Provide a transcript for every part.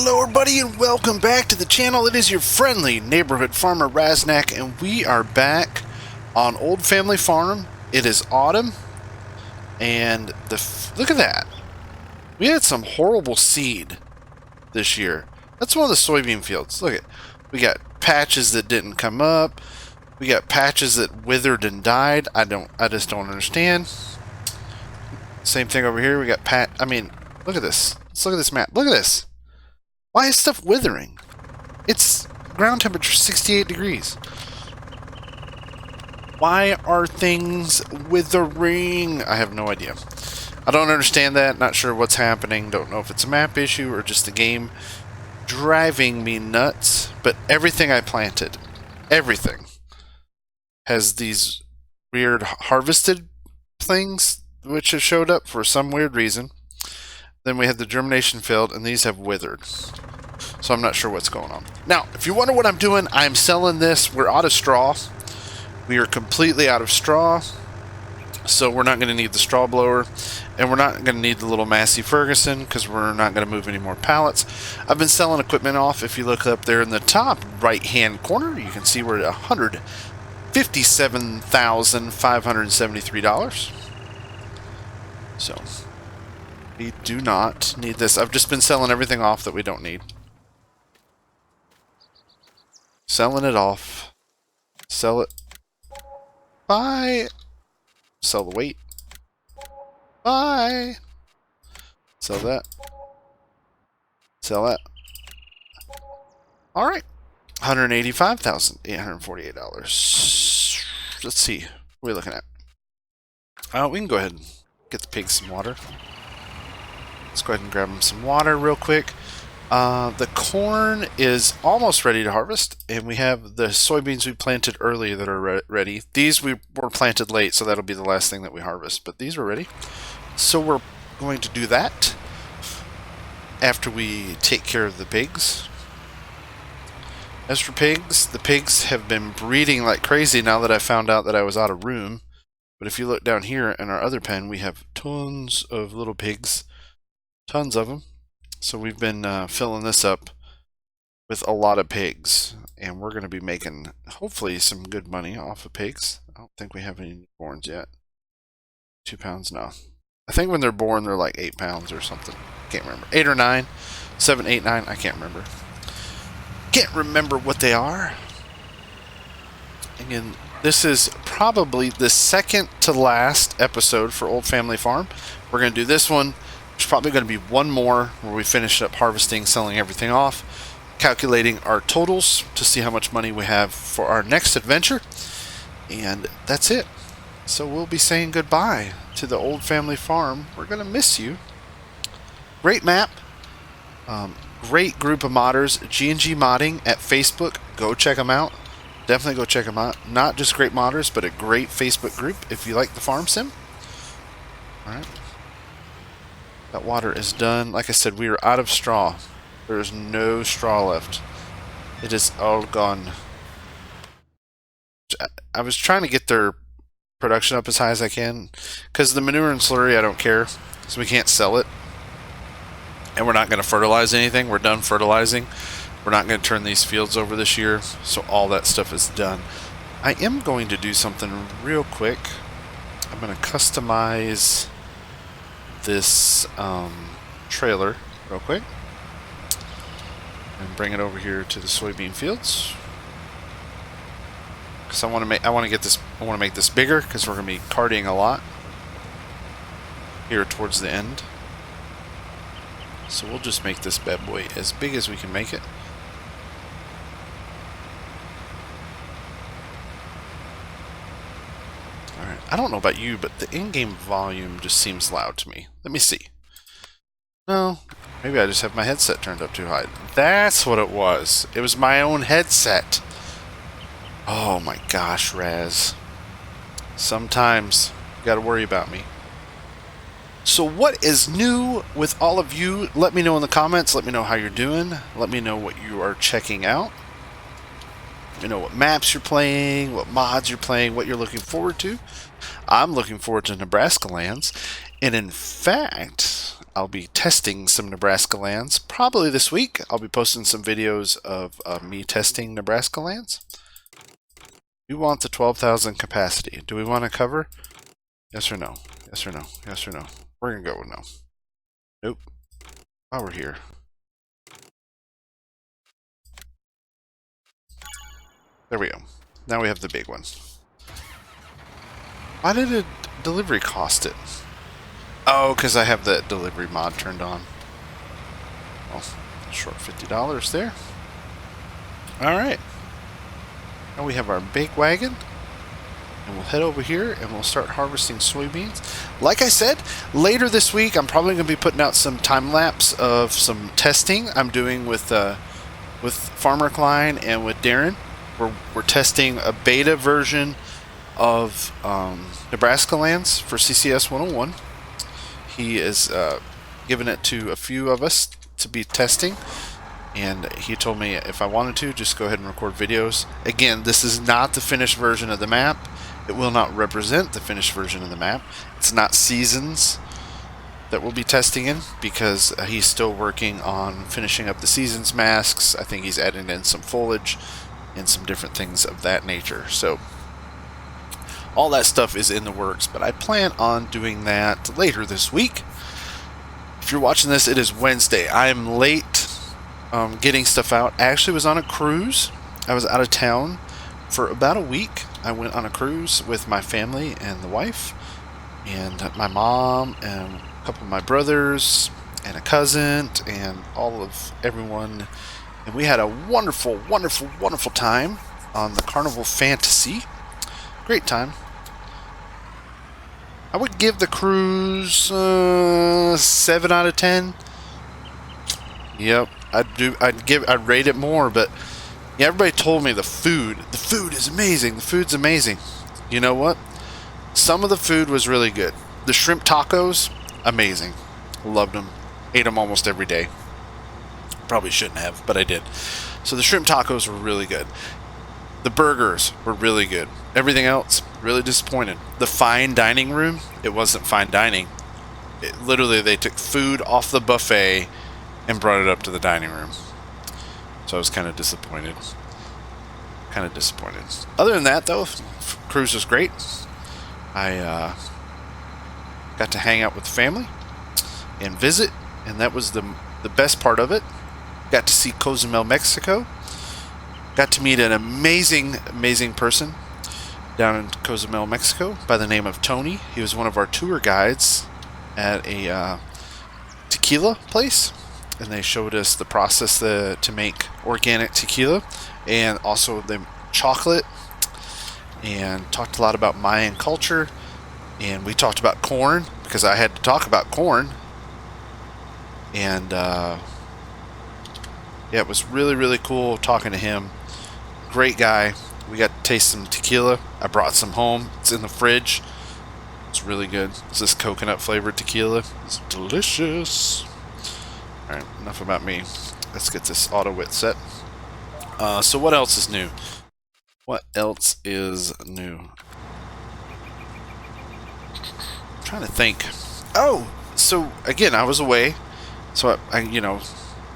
Hello everybody and welcome back to the channel. It is your friendly neighborhood farmer Raznak, and we are back on Old Family Farm. It is autumn and look at that. We had some horrible seed this year. That's one of the soybean fields. Look at, we got patches that didn't come up. We got patches that withered and died. I just don't understand. Same thing over here. We got look at this. Let's look at this map. Look at this. Why is stuff withering? It's ground temperature 68 degrees. Why are things withering? I have no idea. I don't understand that. Not sure what's happening. Don't know if it's a map issue or just the game driving me nuts. But everything I planted, everything, has these weird harvested things which have showed up for some weird reason. Then we had the germination failed, and these have withered. So I'm not sure what's going on. Now, if you wonder what I'm doing, I'm selling this. We're out of straw. We are completely out of straw. So we're not going to need the straw blower. And we're not going to need the little Massey Ferguson because we're not going to move any more pallets. I've been selling equipment off. If you look up there in the top right-hand corner, you can see we're at $157,573. So we do not need this. I've just been selling everything off that we don't need. Selling it off. Sell it. Buy. Sell the weight. Buy. Sell that. Sell that. Alright. $185,848. Let's see. What are we looking at? We can go ahead and get the pigs some water. Let's go ahead and grab them some water real quick. The corn is almost ready to harvest, and we have the soybeans we planted early that are ready. These were planted late, so that'll be the last thing that we harvest, but these are ready. So we're going to do that after we take care of the pigs. As for pigs, the pigs have been breeding like crazy now that I found out that I was out of room. But if you look down here in our other pen, we have tons of little pigs. Tons of them. So we've been filling this up with a lot of pigs, and we're going to be making hopefully some good money off of pigs. I don't think we have any newborns yet. 2 pounds, no. I think when they're born they're like 8 pounds or something. Can't remember. 8 or 9, 7, 8, 9. I can't remember. Can't remember what they are. Again, this is probably the second to last episode for Old Family Farm. We're going to do this one. There's probably going to be one more where we finish up harvesting, selling everything off, calculating our totals to see how much money we have for our next adventure. And that's it. So we'll be saying goodbye to the Old Family Farm. We're going to miss you. Great map. Great group of modders. G&G Modding at Facebook. Go check them out. Definitely go check them out. Not just great modders, but a great Facebook group if you like the farm sim. Alright. That water is done. Like I said, we are out of straw. There is no straw left. It is all gone. I was trying to get their production up as high as I can, because the manure and slurry I don't care, so we can't sell it. And we're not going to fertilize anything. We're done fertilizing. We're not going to turn these fields over this year, so all that stuff is done. I am going to do something real quick. I'm going to customize this trailer real quick and bring it over here to the soybean fields, because I want to make this bigger, because we're going to be carting a lot here towards the end. So we'll just make this bad boy as big as we can make it. Alright, I don't know about you, but the in-game volume just seems loud to me. Let me see. No, maybe I just have my headset turned up too high. That's what it was. It was my own headset. Oh my gosh, Raz. Sometimes you gotta worry about me. So what is new with all of you? Let me know in the comments. Let me know how you're doing. Let me know what you are checking out. Let me know what maps you're playing, what mods you're playing, what you're looking forward to. I'm looking forward to Nebraska lands. And in fact, I'll be testing some Nebraska lands probably this week. I'll be posting some videos of me testing Nebraska lands. We want the 12,000 capacity. Do we want to cover? Yes or no? Yes or no? Yes or no? We're going to go with no. Nope. While we're here. There we go. Now we have the big one. Why did a delivery cost it? Oh, because I have the delivery mod turned on. Well, short $50 there. Alright. Now we have our bake wagon. And we'll head over here and we'll start harvesting soybeans. Like I said, later this week I'm probably going to be putting out some time lapse of some testing I'm doing with Farmer Klein and with Darren. We're testing a beta version of Nebraska lands for CCS 101. He is giving it to a few of us to be testing, and he told me if I wanted to, just go ahead and record videos. Again, this is not the finished version of the map. It will not represent the finished version of the map. It's not seasons that we'll be testing in, because he's still working on finishing up the seasons masks. I think he's adding in some foliage and some different things of that nature. So all that stuff is in the works, but I plan on doing that later this week. If you're watching this, it is Wednesday. I am late getting stuff out. I actually was on a cruise. I was out of town for about a week. I went on a cruise with my family and the wife and my mom and a couple of my brothers and a cousin and all of everyone. And we had a wonderful, wonderful, wonderful time on the Carnival Fantasy. Great time. I would give the cruise 7 out of 10. Yep, I'd rate it more, but yeah, everybody told me the food is amazing. The food's amazing. You know what? Some of the food was really good. The shrimp tacos, amazing. Loved them. Ate them almost every day. Probably shouldn't have, but I did. So the shrimp tacos were really good. The burgers were really good. Everything else, really disappointed. The fine dining room, it wasn't fine dining. Literally, they took food off the buffet and brought it up to the dining room. So I was kind of disappointed. Other than that, though, cruise was great. I got to hang out with the family and visit, and that was the best part of it. Got to see Cozumel, Mexico. Got to meet an amazing, amazing person down in Cozumel, Mexico by the name of Tony. He was one of our tour guides at a tequila place, and they showed us the process to make organic tequila and also the chocolate, and talked a lot about Mayan culture. And we talked about corn because I had to talk about corn. And yeah, it was really, really cool talking to him. Great guy. We got to taste some tequila. I brought some home. It's in the fridge. It's really good. It's this coconut flavored tequila. It's delicious. Alright, enough about me. Let's get this auto wit set. So what else is new? What else is new? I'm trying to think. Oh, so again, I was away. So I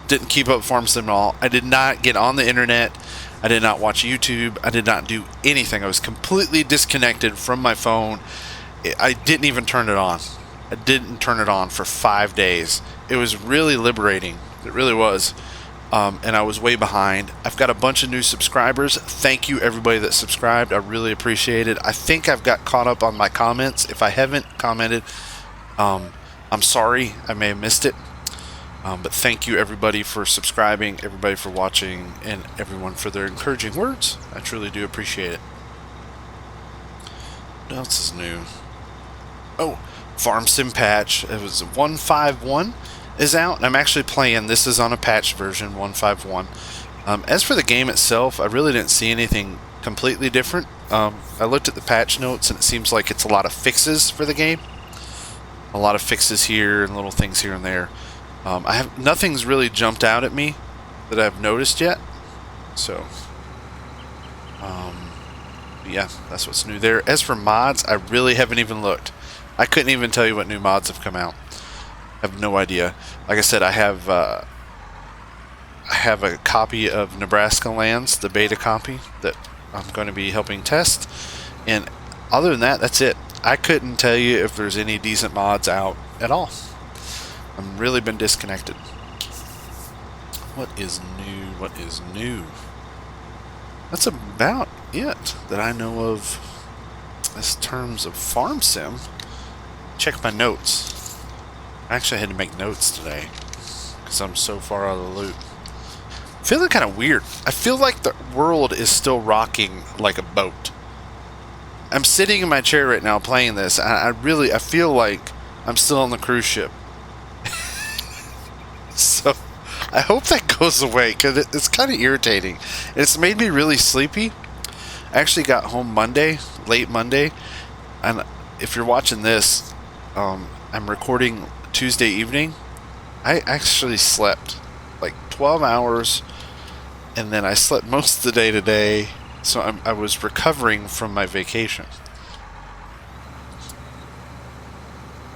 didn't keep up Farm Sim at all. I did not get on the internet. I did not watch YouTube. I did not do anything. I was completely disconnected from my phone. I didn't even turn it on. I didn't turn it on for 5 days. It was really liberating. It really was. And I was way behind. I've got a bunch of new subscribers. Thank you, everybody that subscribed. I really appreciate it. I think I've got caught up on my comments. If I haven't commented, I'm sorry. I may have missed it. But thank you, everybody, for subscribing, everybody for watching, and everyone for their encouraging words. I truly do appreciate it. What else is new? Oh, Farm Sim patch. It was 151 is out, and I'm actually playing. This is on a patch version, 151. As for the game itself, I really didn't see anything completely different. I looked at the patch notes, and it seems like it's a lot of fixes for the game. A lot of fixes here and little things here and there. Nothing's really jumped out at me that I've noticed yet. So, yeah, that's what's new there. As for mods, I really haven't even looked. I couldn't even tell you what new mods have come out. have no idea. Like I said, I have a copy of Nebraska Lands, the beta copy that I'm going to be helping test, and other than that, that's it. I couldn't tell you if there's any decent mods out at all. I've really been disconnected. What is new? What is new? That's about it that I know of as terms of farm sim. Check my notes. I actually had to make notes today because I'm so far out of the loop. Feeling kind of weird. I feel like the world is still rocking like a boat. I'm sitting in my chair right now playing this. I feel like I'm still on the cruise ship. So I hope that goes away because it's kind of irritating. It's made me really sleepy. I actually got home Monday, late Monday, and if you're watching this, I'm recording Tuesday evening. I actually slept like 12 hours, and then I slept most of the day today, so I was recovering from my vacation.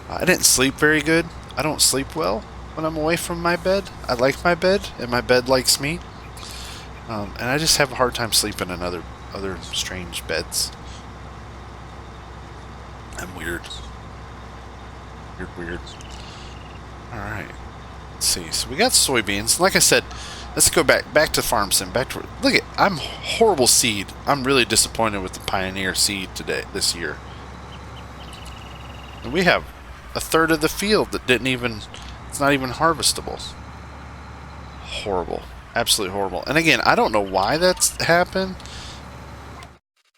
I didn't sleep very good. I don't sleep well when I'm away from my bed. I like my bed, and my bed likes me. And I just have a hard time sleeping in other strange beds. I'm weird. Weird. Alright. Let's see. So we got soybeans. Like I said, let's go back to farm sim. Look at, I'm horrible seed. I'm really disappointed with the Pioneer seed this year. And we have a third of the field that it's not even harvestable. Horrible. Absolutely horrible. And again, I don't know why that's happened.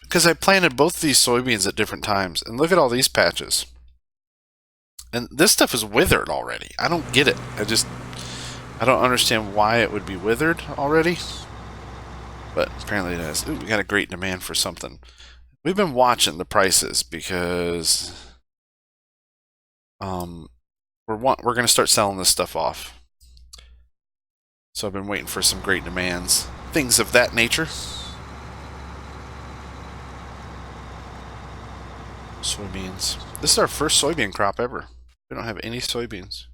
Because I planted both of these soybeans at different times. And look at all these patches. And this stuff is withered already. I don't get it. I don't understand why it would be withered already. But apparently it is. Ooh, we got a great demand for something. We've been watching the prices because we're going to start selling this stuff off. So I've been waiting for some great demands. Things of that nature. Soybeans. This is our first soybean crop ever. We don't have any soybeans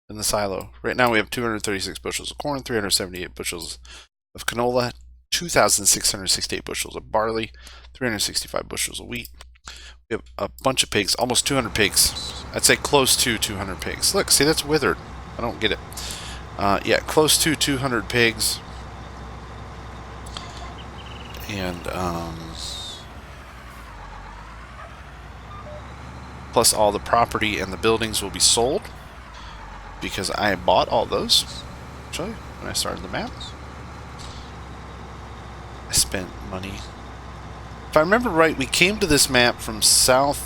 in the silo. Right now we have 236 bushels of corn, 378 bushels of canola, 2,668 bushels of barley, 365 bushels of wheat. We have a bunch of pigs, almost 200 pigs. I'd say close to 200 pigs. Look, see, that's withered. I don't get it. Yeah, close to 200 pigs. And, plus all the property and the buildings will be sold because I bought all those. I'll show you when I started the map. I spent money. If I remember right, we came to this map from South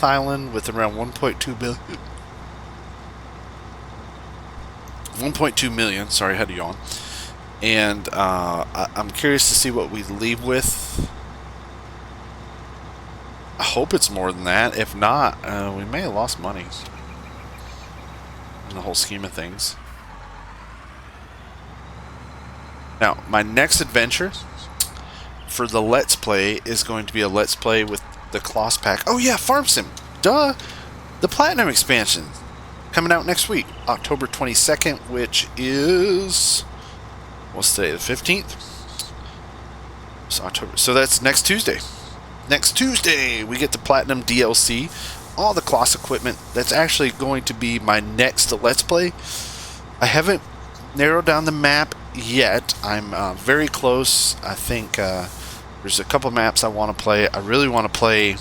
Island with around 1.2 billion. 1.2 million. Sorry, I had to yawn. And I'm curious to see what we leave with. I hope it's more than that. If not, we may have lost money in the whole scheme of things. Now, my next adventure for the Let's Play is going to be a Let's Play with the Kloss Pack. Oh yeah, Farm Sim. Duh! The Platinum expansion coming out next week, October 22nd, which is... what's today, the 15th? So that's next Tuesday. Next Tuesday, we get the Platinum DLC, all the Kloss equipment. That's actually going to be my next Let's Play. I haven't narrowed down the map yet. I'm very close. I think there's a couple maps I want to play. I really want to play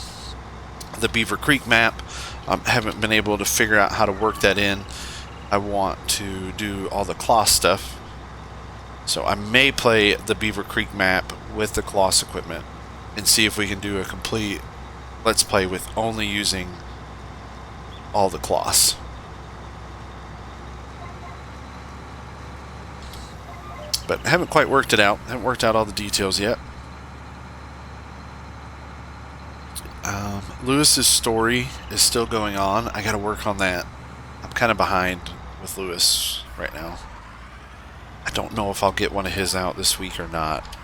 the Beaver Creek map. Haven't been able to figure out how to work that in. I want to do all the Kloss stuff. So I may play the Beaver Creek map with the Kloss equipment and see if we can do a complete Let's Play with only using all the Kloss. But I haven't quite worked it out. I haven't worked out all the details yet. Lewis's story is still going on. I gotta work on that. I'm kind of behind with Lewis right now. I don't know if I'll get one of his out this week or not.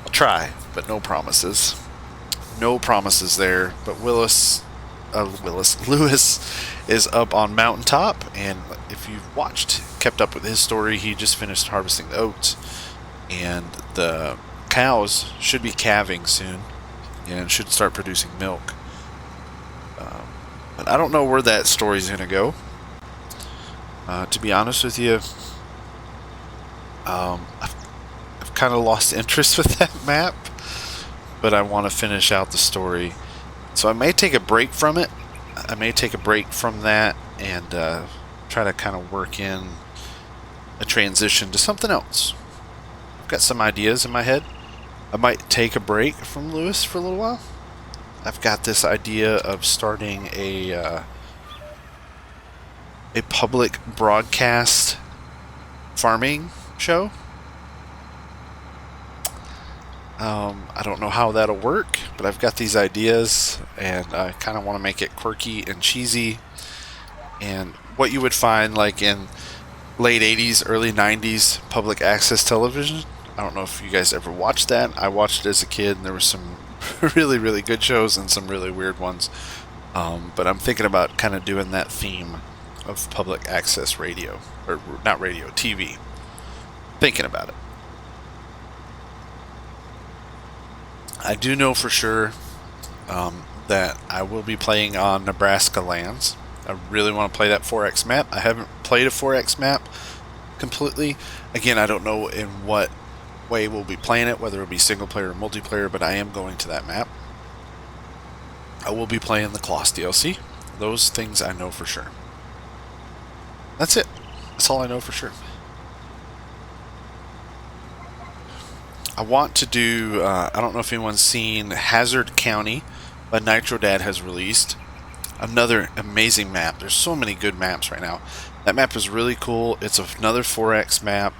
I'll try, but no promises. No promises there. But Willis, Lewis is up on mountaintop, and if you've kept up with his story, he just finished harvesting the oats, and the cows should be calving soon and should start producing milk. But I don't know where that story's going to go. To be honest with you, I've kind of lost interest with that map, but I want to finish out the story. So I may take a break from it. I may take a break from that and try to kind of work in a transition to something else. I've got some ideas in my head. I might take a break from Lewis for a little while. I've got this idea of starting a public broadcast farming show. I don't know how that'll work, but I've got these ideas, and I kind of want to make it quirky and cheesy, and what you would find like in late 80s, early 90s public access television. I don't know if you guys ever watched that. I watched it as a kid, and there were some really, really good shows and some really weird ones. But I'm thinking about kind of doing that theme of public access radio, or not radio, TV. Thinking about it. I do know for sure that I will be playing on Nebraska lands. I really want to play that 4X map. I haven't played a 4X map completely. Again, I don't know in what way we'll be playing it, whether it'll be single player or multiplayer, but I am going to that map. I will be playing the Kloss DLC. Those things I know for sure. That's it. That's all I know for sure. I want to do, I don't know if anyone's seen Hazard County, but NitroDad has released another amazing map. There's so many good maps right now. That map is really cool. It's another 4X map.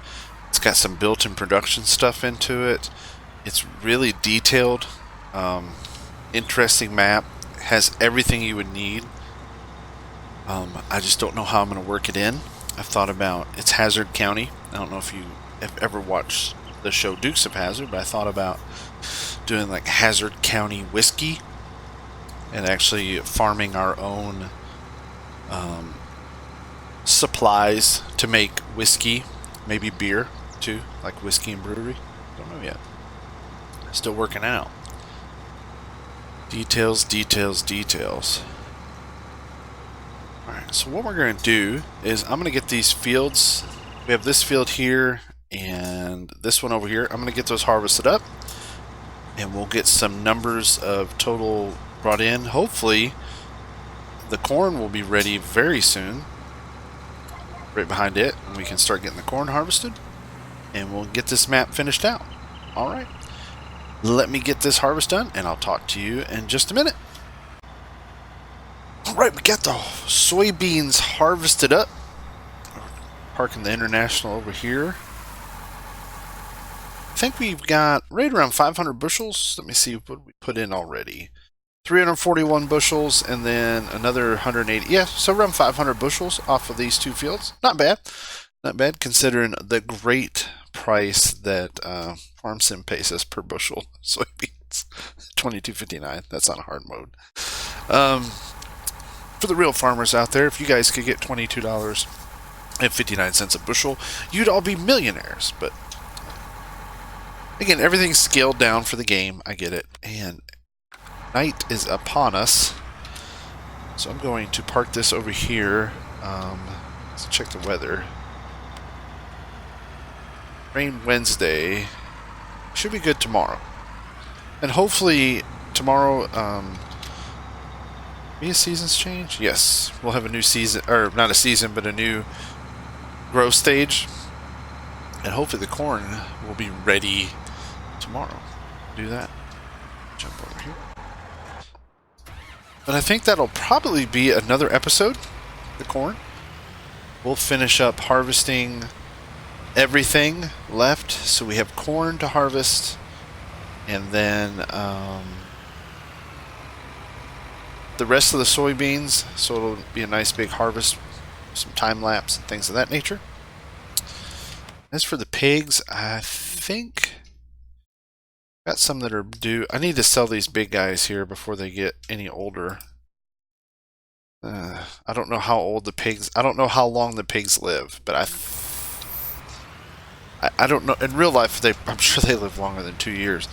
It's got some built-in production stuff into it. It's really detailed, interesting map. It has everything you would need. I just don't know how I'm going to work it in. I've thought about, it's Hazard County. I don't know if you have ever watched the show Dukes of Hazzard, but I thought about doing like Hazard County whiskey and actually farming our own supplies to make whiskey, maybe beer too, like whiskey and brewery. Don't know yet. Still working out. Details, details, details. Alright, so what we're going to do is I'm going to get these fields. We have this field here and this one over here. I'm going to get those harvested up, and we'll get some numbers of total brought in. Hopefully the corn will be ready very soon, right behind it, and we can start getting the corn harvested, and we'll get this map finished out. Alright, let me get this harvest done, and I'll talk to you in just a minute. Alright, we got the soybeans harvested up. Parking the International over here. I think we've got right around 500 bushels. Let me see what we put in already. 341 bushels and then another 180. Yeah, so around 500 bushels off of these two fields. Not bad. Not bad considering the great price that FarmSim pays us per bushel soybeans. $22.59. That's on a hard mode. For the real farmers out there, if you guys could get $22.59 a bushel, you'd all be millionaires. But again, everything's scaled down for the game. I get it. And night is upon us. So I'm going to park this over here. Let's check the weather. Rain Wednesday. Should be good tomorrow. And hopefully tomorrow, be a season's change? Yes. We'll have a new season, or not a season, but a new growth stage. And hopefully the corn will be ready tomorrow. Do that. Jump over here. But I think that'll probably be another episode, the corn. We'll finish up harvesting everything left. So we have corn to harvest, and then the rest of the soybeans. So it'll be a nice big harvest, some time lapse and things of that nature. As for the pigs, I think got some that are due. I need to sell these big guys here before they get any older. I don't know how old the pigs. I don't know how long the pigs live, but I don't know. In real life, I'm sure they live longer than 2 years.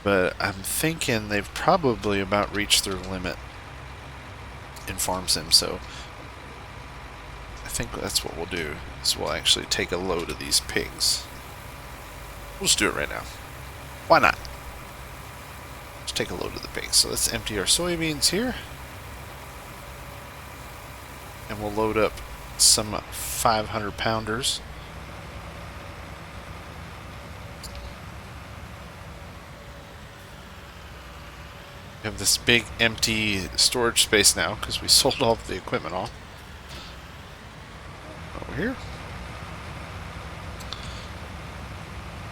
But I'm thinking they've probably about reached their limit in Farm Sim. So I think that's what we'll do. Is we'll actually take a load of these pigs. We'll just do it right now. Why not? Let's take a load of the pigs. So let's empty our soybeans here. And we'll load up some 500 pounders. We have this big empty storage space now because we sold all of the equipment off. Over here.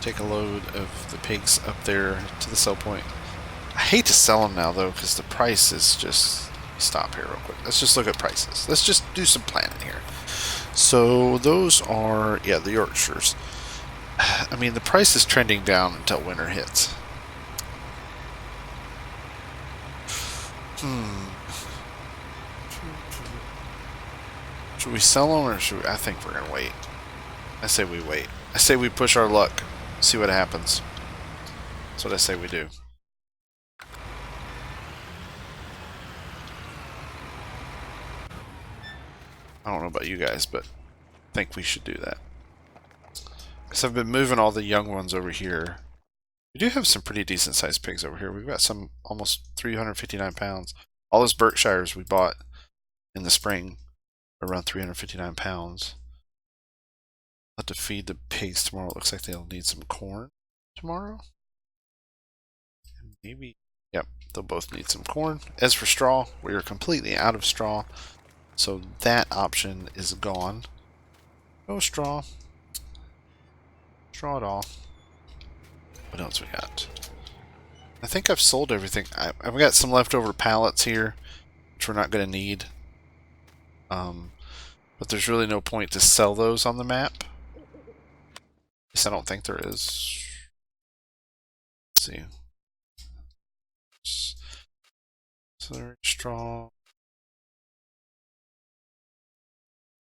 Take a load of the pigs up there to the sell point. I hate to sell them now though because the price is just... Stop here real quick. Let's just look at prices. Let's just do some planning here. So those are, yeah, the Yorkshires. I mean, the price is trending down until winter hits. Should we sell them or should we? I think we're gonna wait. I say we wait. I say we push our luck. See what happens. That's what I say we do. I don't know about you guys, but I think we should do that. Because I've been moving all the young ones over here. We do have some pretty decent sized pigs over here. We've got some almost 359 pounds. All those Berkshires we bought in the spring are around 359 pounds. I'll have to feed the pigs tomorrow. It looks like they'll need some corn tomorrow. And maybe, yep, they'll both need some corn. As for straw, we are completely out of straw. So that option is gone. No straw. Straw at all. What else we got? I think I've sold everything. I've got some leftover pallets here, which we're not going to need. But there's really no point to sell those on the map. At least I don't think there is. Let's see. So straw.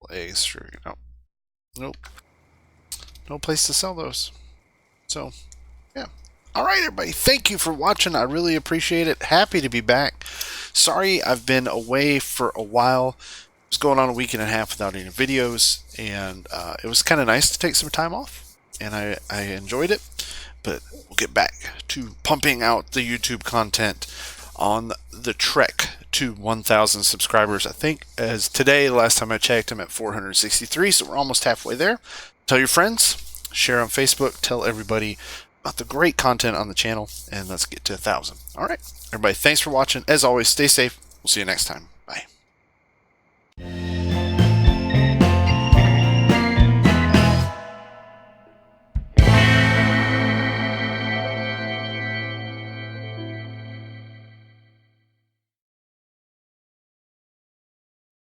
Eggs, sure. Nope. No place to sell those. So, yeah. Alright, everybody. Thank you for watching. I really appreciate it. Happy to be back. Sorry I've been away for a while. It was going on a week and a half without any videos. And it was kind of nice to take some time off. And I enjoyed it. But we'll get back to pumping out the YouTube content on the trek to 1,000 subscribers. I think as today, last time I checked, I'm at 463, so we're almost halfway there. Tell your friends, share on Facebook, tell everybody about the great content on the channel, and let's get to 1,000. All right, everybody, thanks for watching. As always, stay safe. We'll see you next time.